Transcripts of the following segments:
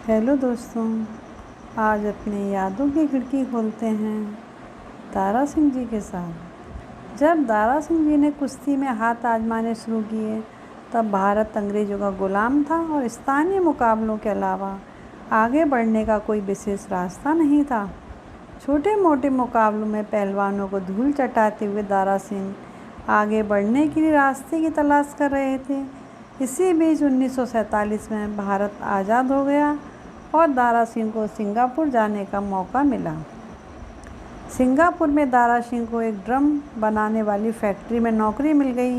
Hello दोस्तों, आज अपने यादों की खिड़की खोलते हैं दारा सिंह जी के साथ। जब दारा सिंह जी ने कुश्ती में हाथ आजमाने शुरू किए तब भारत अंग्रेज़ों का गुलाम था और स्थानीय मुकाबलों के अलावा आगे बढ़ने का कोई विशेष रास्ता नहीं था। छोटे मोटे मुकाबलों में पहलवानों को धूल चटाते हुए दारा सिंह आगे बढ़ने के लिए रास्ते की तलाश कर रहे थे। इसी बीच 1947 में भारत आज़ाद हो गया और दारा सिंह को सिंगापुर जाने का मौका मिला। सिंगापुर में दारा सिंह को एक ड्रम बनाने वाली फैक्ट्री में नौकरी मिल गई।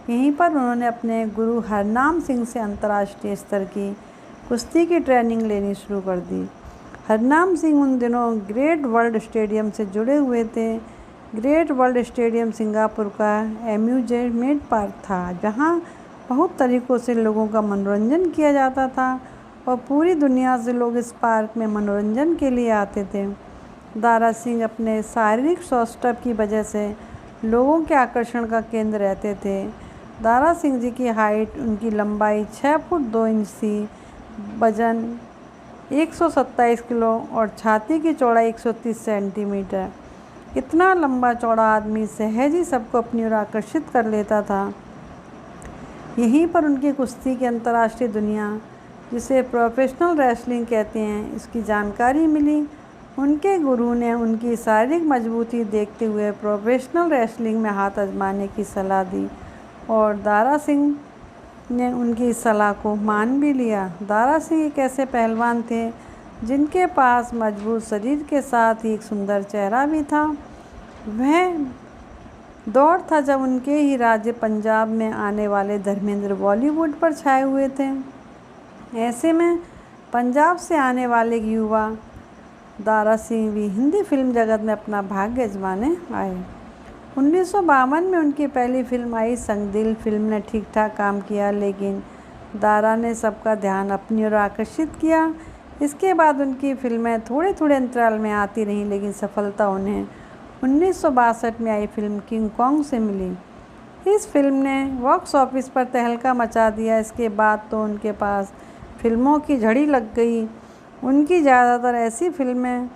यहीं पर उन्होंने अपने गुरु हरनाम सिंह से अंतर्राष्ट्रीय स्तर की कुश्ती की ट्रेनिंग लेनी शुरू कर दी। हरनाम सिंह उन दिनों ग्रेट वर्ल्ड स्टेडियम से जुड़े हुए थे। ग्रेट वर्ल्ड स्टेडियम सिंगापुर का एम्यूजमेंट पार्क था, जहां बहुत तरीक़ों से लोगों का मनोरंजन किया जाता था और पूरी दुनिया से लोग इस पार्क में मनोरंजन के लिए आते थे। दारा सिंह अपने शारीरिक सौष्ठव की वजह से लोगों के आकर्षण का केंद्र रहते थे। दारा सिंह जी की हाइट, उनकी लंबाई 6 फुट 2 इंच थी, वजन 127 किलो और छाती की चौड़ाई 130 सेंटीमीटर। इतना लंबा चौड़ा आदमी सहज ही सबको अपनी ओर आकर्षित कर लेता था। यहीं पर उनकी कुश्ती की अंतर्राष्ट्रीय दुनिया, जिसे प्रोफेशनल रेसलिंग कहते हैं, इसकी जानकारी मिली। उनके गुरु ने उनकी शारीरिक मजबूती देखते हुए प्रोफेशनल रेसलिंग में हाथ आजमाने की सलाह दी और दारा सिंह ने उनकी सलाह को मान भी लिया। दारा सिंह एक ऐसे पहलवान थे जिनके पास मजबूत शरीर के साथ ही एक सुंदर चेहरा भी था। वह दौर था जब उनके ही राज्य पंजाब में आने वाले धर्मेंद्र बॉलीवुड पर छाए हुए थे। ऐसे में पंजाब से आने वाले युवा दारा सिंह भी हिंदी फिल्म जगत में अपना भाग्य आजमाने आए। 1952 में उनकी पहली फिल्म आई संग दिल। फिल्म ने ठीक ठाक काम किया, लेकिन दारा ने सबका ध्यान अपनी ओर आकर्षित किया। इसके बाद उनकी फिल्में थोड़े थोड़े अंतराल में आती रहीं, लेकिन सफलता उन्हें 1962 में आई फिल्म किंग कॉन्ग से मिली। इस फिल्म ने बॉक्स ऑफिस पर तहलका मचा दिया। इसके बाद तो उनके पास फिल्मों की झड़ी लग गई। उनकी ज़्यादातर ऐसी फिल्में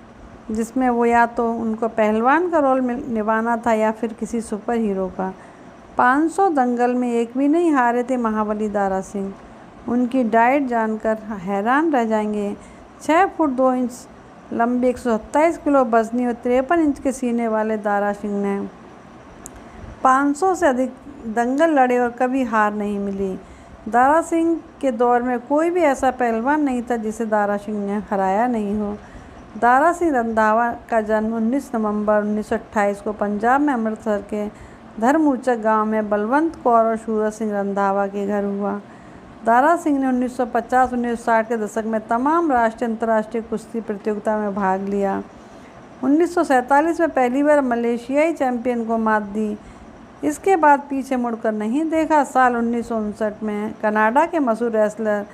जिसमें वो या तो उनको पहलवान का रोल निभाना था या फिर किसी सुपर हीरो का। 500 दंगल में एक भी नहीं हारे थे महाबली दारा सिंह। उनकी डाइट जानकर हैरान रह जाएंगे। 6 फुट 2 इंच लंबे, 127 किलो वजनी और 53 इंच के सीने वाले दारा सिंह ने 500 से अधिक दंगल लड़े और कभी हार नहीं मिली। दारा सिंह के दौर में कोई भी ऐसा पहलवान नहीं था जिसे दारा सिंह ने हराया नहीं हो। दारा सिंह रंधावा का जन्म 19 नवंबर 1928 को पंजाब में अमृतसर के धर्मऊचक गांव में बलवंत कौर और सूरज सिंह रंधावा के घर हुआ। दारा सिंह ने 1950-1960 के दशक में तमाम राष्ट्रीय अंतर्राष्ट्रीय कुश्ती प्रतियोगिता में भाग लिया। 1947 में पहली बार मलेशियाई चैंपियन को मात दी। इसके बाद पीछे मुड़कर नहीं देखा। साल 1959 में कनाडा के मशहूर रेसलर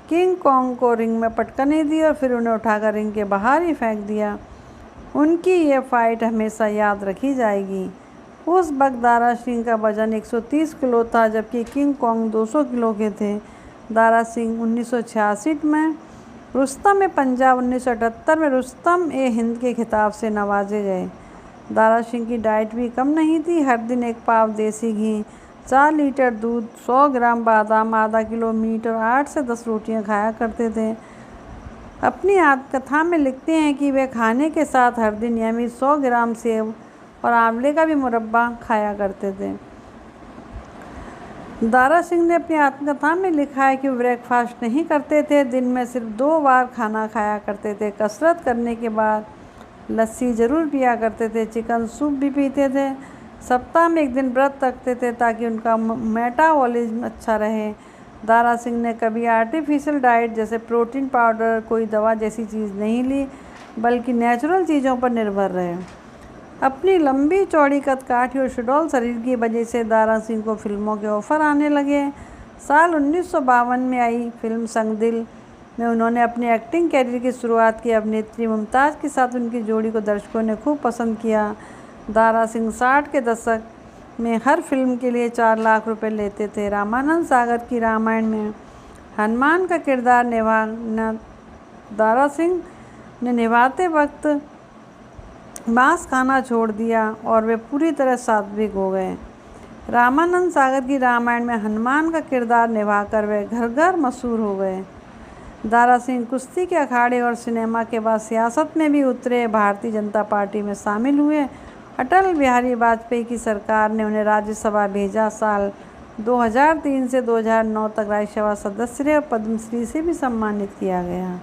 किंग कॉन्ग को रिंग में पटकनी दी और फिर उन्हें उठाकर रिंग के बाहर ही फेंक दिया। उनकी ये फाइट हमेशा याद रखी जाएगी। उस वक्त दारा सिंह का वजन 130 किलो था, जबकि किंग कॉन्ग 200 किलो के थे। दारा सिंह 1986 में रुस्तम ए पंजाब, 1978 में रुस्तम ए हिंद के खिताब से नवाजे गए। दारा सिंह की डाइट भी कम नहीं थी। हर दिन 1 पाव देसी घी, 4 लीटर दूध, 100 ग्राम बादाम, आधा किलो मीट और 8 से 10 रोटियां खाया करते थे। अपनी आत्मकथा में लिखते हैं कि वे खाने के साथ हर दिन नियमित 100 ग्राम सेब और आंवले का भी मुरब्बा खाया करते थे। दारा सिंह ने अपनी आत्मकथा में लिखा है कि वे ब्रेकफास्ट नहीं करते थे, दिन में सिर्फ 2 बार खाना खाया करते थे। कसरत करने के बाद लस्सी ज़रूर पिया करते थे, चिकन सूप भी पीते थे। सप्ताह में 1 दिन व्रत रखते थे ताकि उनका मेटाबॉलिज्म अच्छा रहे। दारा सिंह ने कभी आर्टिफिशियल डाइट जैसे प्रोटीन पाउडर, कोई दवा जैसी चीज़ नहीं ली, बल्कि नेचुरल चीज़ों पर निर्भर रहे। अपनी लंबी चौड़ी कदकाठी और सुडौल शरीर की वजह से दारा सिंह को फिल्मों के ऑफ़र आने लगे। साल 1952 में आई फिल्म संग दिल में उन्होंने अपने एक्टिंग कैरियर की शुरुआत की। अभिनेत्री मुमताज़ के साथ उनकी जोड़ी को दर्शकों ने खूब पसंद किया। दारा सिंह 60 के दशक में हर फिल्म के लिए 4 लाख रुपए लेते थे। रामानंद सागर की रामायण में हनुमान का किरदार निभाना दारा सिंह ने निभाते वक्त मांस खाना छोड़ दिया और वे पूरी तरह सात्विक हो गए। रामानंद सागर की रामायण में हनुमान का किरदार निभाकर वे घर घर मशहूर हो गए। दारा सिंह कुश्ती के अखाड़े और सिनेमा के बाद सियासत में भी उतरे, भारतीय जनता पार्टी में शामिल हुए। अटल बिहारी वाजपेयी की सरकार ने उन्हें राज्यसभा भेजा। साल 2003 से 2009 तक राज्यसभा सदस्य रहे और पद्मश्री से भी सम्मानित किया गया।